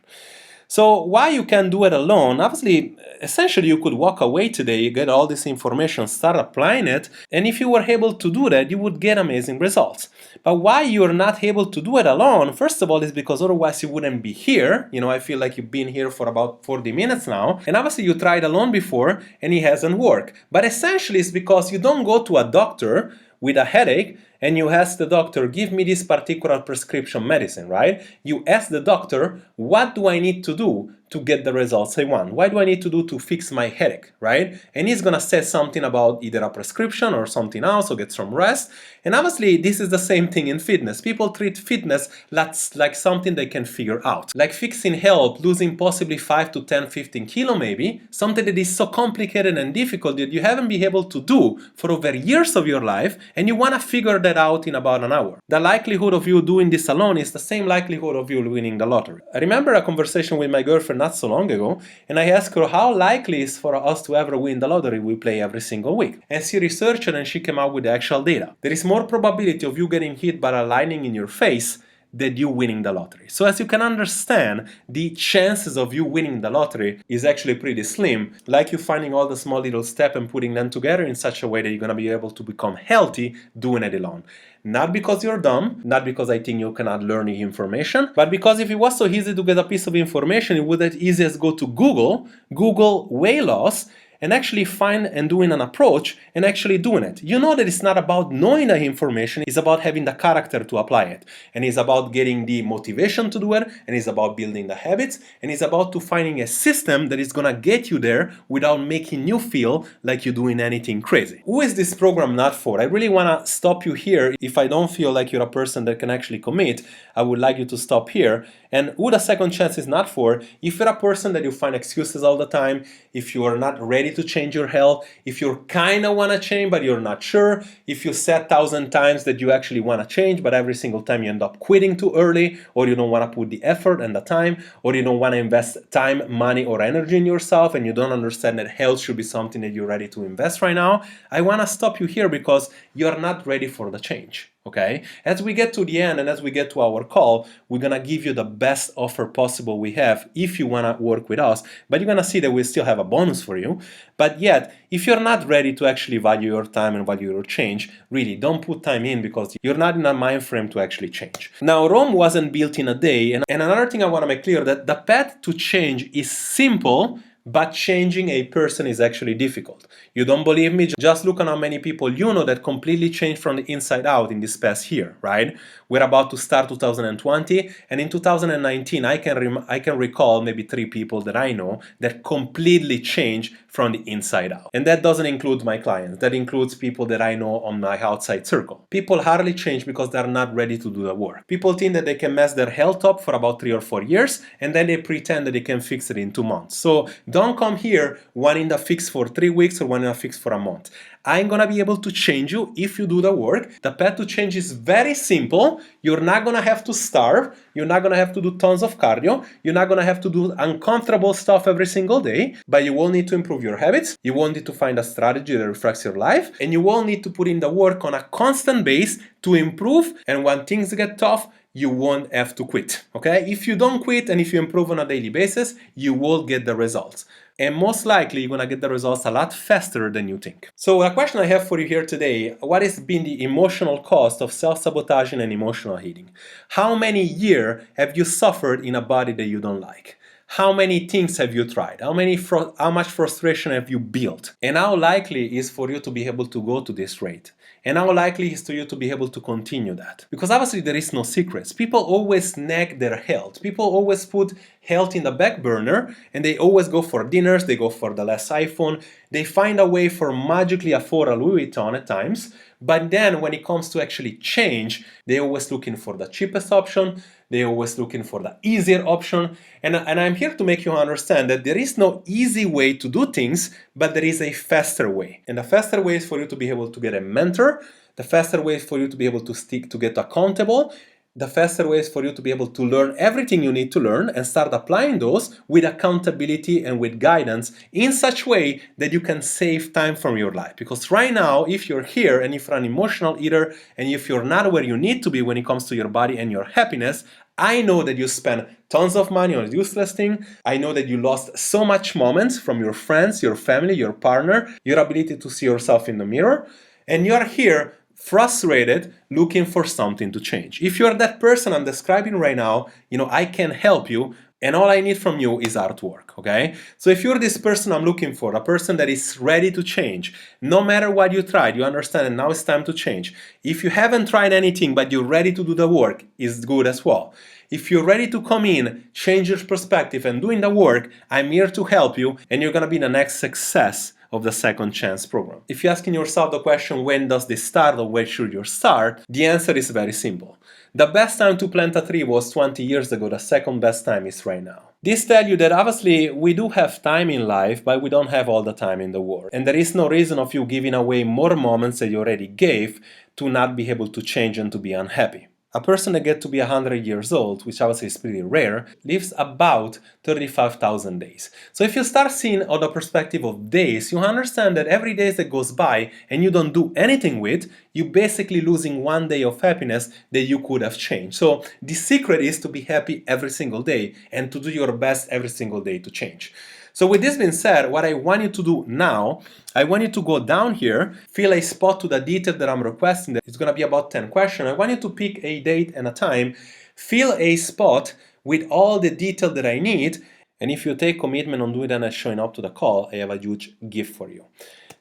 So why you can do it alone? Obviously, essentially you could walk away today, you get all this information, start applying it, and if you were able to do that, you would get amazing results. But why you're not able to do it alone, first of all, is because otherwise you wouldn't be here. I feel like you've been here for about 40 minutes now, and obviously you tried alone before and it hasn't worked. But essentially it's because you don't go to a doctor with a headache and you ask the doctor, give me this particular prescription medicine, right? You ask the doctor, what do I need to do to get the results I want? What do I need to do to fix my headache, right? And he's gonna say something about either a prescription or something else, or get some rest. And obviously this is the same thing in fitness. People treat fitness like something they can figure out. Like fixing health, losing possibly 5 to 10, 15 kilo maybe, something that is so complicated and difficult that you haven't been able to do for over years of your life, and you wanna figure that out in about an hour. The likelihood of you doing this alone is the same likelihood of you winning the lottery. I remember a conversation with my girlfriend not so long ago, and I asked her how likely is for us to ever win the lottery we play every single week. And she researched it and she came out with the actual data. There is more probability of you getting hit by a lightning in your face than you winning the lottery. So as you can understand, the chances of you winning the lottery is actually pretty slim, like you finding all the small little steps and putting them together in such a way that you're gonna be able to become healthy doing it alone. Not because you're dumb, not because I think you cannot learn the information, but because if it was so easy to get a piece of information, it would be as easy as go to Google weight loss, and actually find and doing an approach and actually doing it. You know that it's not about knowing the information, it's about having the character to apply it. And it's about getting the motivation to do it, and it's about building the habits, and it's about to finding a system that is gonna get you there without making you feel like you're doing anything crazy. Who is this program not for? I really wanna stop you here. If I don't feel like you're a person that can actually commit, I would like you to stop here. And who the second chance is not for? If you're a person that you find excuses all the time, if you are not ready to change your health, if you kind of want to change but you're not sure, if you said 1,000 times that you actually want to change but every single time you end up quitting too early, or you don't want to put the effort and the time, or you don't want to invest time, money, or energy in yourself, and you don't understand that health should be something that you're ready to invest right now, I want to stop you here because you're not ready for the change. Okay, as we get to the end and as we get to our call, we're gonna give you the best offer possible we have if you wanna work with us, but you're gonna see that we still have a bonus for you. But yet, if you're not ready to actually value your time and value your change, really don't put time in because you're not in a mind frame to actually change. Now, Rome wasn't built in a day, and another thing I wanna make clear that the path to change is simple, but changing a person is actually difficult. You don't believe me? Just look at how many people you know that completely changed from the inside out in this past year, right? We're about to start 2020, and in 2019, I can recall maybe 3 people that I know that completely changed from the inside out. And that doesn't include my clients. That includes people that I know on my outside circle. People hardly change because they're not ready to do the work. People think that they can mess their health up for about 3 or 4 years, and then they pretend that they can fix it in 2 months. So don't come here wanting a fix for 3 weeks or wanting a fix for a month. I'm gonna be able to change you if you do the work. The path to change is very simple. You're not gonna have to starve. You're not gonna have to do tons of cardio. You're not gonna have to do uncomfortable stuff every single day, but you will need to improve your habits. You will need to find a strategy that reflects your life, and you will need to put in the work on a constant base to improve. And when things get tough, you won't have to quit, okay? If you don't quit and if you improve on a daily basis, you will get the results. And most likely, you're gonna get the results a lot faster than you think. So a question I have for you here today, what has been the emotional cost of self-sabotaging and emotional eating? How many years have you suffered in a body that you don't like? How many things have you tried? How much frustration have you built? And how likely is for you to be able to go to this rate? And how likely is to you to be able to continue that? Because obviously there is no secrets. People always nag their health. People always put health in the back burner, and they always go for dinners, they go for the last iPhone, they find a way for magically afford a Louis Vuitton at times, but then when it comes to actually change, they're always looking for the cheapest option, they're always looking for the easier option, and I'm here to make you understand that there is no easy way to do things, but there is a faster way. And the faster way is for you to be able to get a mentor, the faster way is for you to be able to get accountable, the faster way is for you to be able to learn everything you need to learn and start applying those with accountability and with guidance in such way that you can save time from your life. Because right now, if you're here and if you're an emotional eater and if you're not where you need to be when it comes to your body and your happiness, I know that you spend tons of money on useless thing. I know that you lost so much moments from your friends, your family, your partner, your ability to see yourself in the mirror, and you are here frustrated looking for something to change. If you're that person I'm describing right now, I can help you, and all I need from you is hard work, okay? So if you're this person I'm looking for, a person that is ready to change, no matter what you tried, you understand and now it's time to change. If you haven't tried anything but you're ready to do the work, is good as well. If you're ready to come in, change your perspective and doing the work, I'm here to help you, and you're gonna be the next success of the Second Chance program. If you're asking yourself the question, when does this start or when should you start? The answer is very simple. The best time to plant a tree was 20 years ago, the second best time is right now. This tells you that obviously we do have time in life, but we don't have all the time in the world. And there is no reason of you giving away more moments that you already gave to not be able to change and to be unhappy. A person that gets to be 100 years old, which I would say is pretty rare, lives about 35,000 days. So if you start seeing on the perspective of days, you understand that every day that goes by and you don't do anything with, you're basically losing one day of happiness that you could have changed. So the secret is to be happy every single day and to do your best every single day to change. So with this being said, what I want you to do now, I want you to go down here, fill a spot to the detail that I'm requesting. It's going to be about 10 questions. I want you to pick a date and a time, fill a spot with all the detail that I need. And if you take commitment on doing that and showing up to the call, I have a huge gift for you.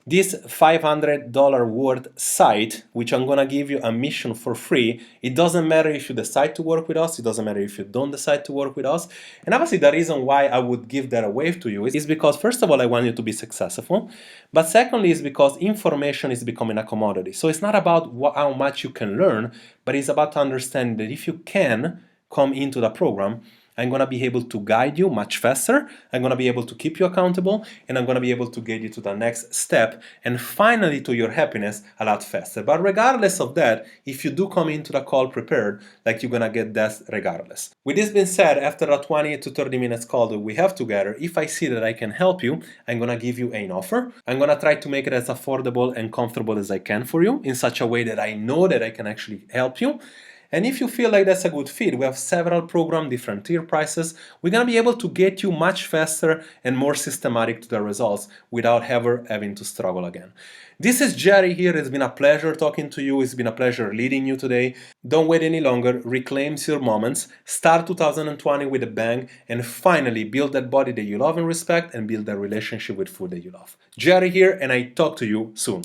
This $500 worth site, which I'm gonna give you a mission for free, it doesn't matter if you decide to work with us, it doesn't matter if you don't decide to work with us. And obviously the reason why I would give that away to you is because first of all, I want you to be successful. But secondly is because information is becoming a commodity. So it's not about how much you can learn, but it's about understanding that if you can come into the program, I'm going to be able to guide you much faster, I'm going to be able to keep you accountable, and I'm going to be able to get you to the next step and finally to your happiness a lot faster. But regardless of that, if you do come into the call prepared, like you're going to get that regardless. With this being said, after a 20 to 30 minutes call that we have together, if I see that I can help you, I'm going to give you an offer. I'm going to try to make it as affordable and comfortable as I can for you in such a way that I know that I can actually help you. And if you feel like that's a good fit, we have several programs, different tier prices. We're going to be able to get you much faster and more systematic to the results without ever having to struggle again. This is Jerry here. It's been a pleasure talking to you. It's been a pleasure leading you today. Don't wait any longer. Reclaim your moments. Start 2020 with a bang and finally build that body that you love and respect and build that relationship with food that you love. Jerry here, and I talk to you soon.